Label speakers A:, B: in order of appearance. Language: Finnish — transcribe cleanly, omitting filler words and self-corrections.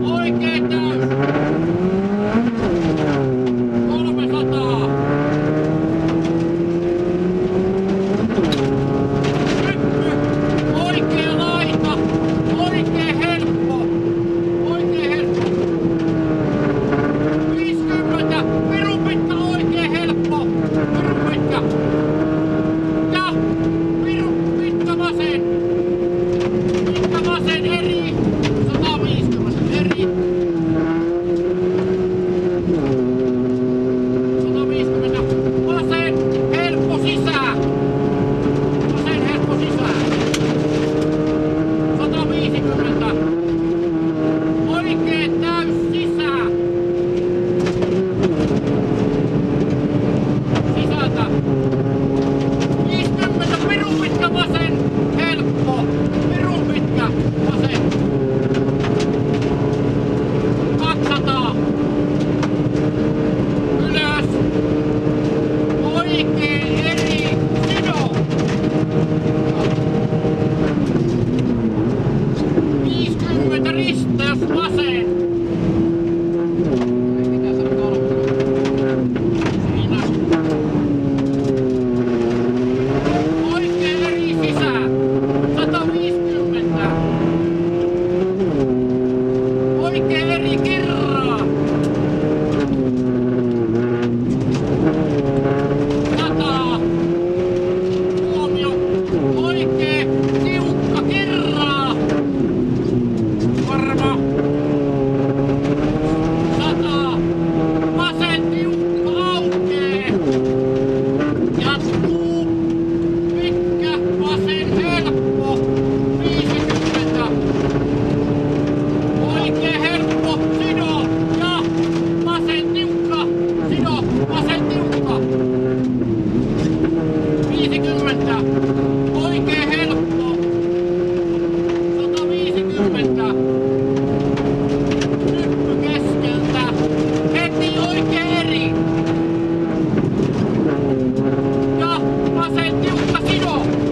A: Oikein täys! 300! Oikea laita! Oikein helppo! Oikein helppo! 50! Pirun pitkä oikein helppo! Pirun pitkä! Ja pirun pitkä vasen! Pitkä vasen eri! 150 eri! 150! Vasen helppo sisään! Vasen helppo sisään! 150! Oikein täys sisään! Sisältä! 50! Pirun pitkä vasen! Helppo! Pirun pitkä vasen! 200! Ylös! Oikein eri! Sido! 50 risteys vasen! Mitä sä siinä. Oikein eri sisään! 150! Oikein eri kerran! 100! Huomio! Oikein tiukka kerran! Varma! 100! Vasen tiukka aukee! Jatkuu! Pitkä vasen helppo! 50! Oikein helppo! Sido! Ja vasen tiukka! Sido! Vasen tiukka! 50! Oikein helppo! 150! Hyppy keskeltä! Heti oikein eri! Ja vasen tiukka sido!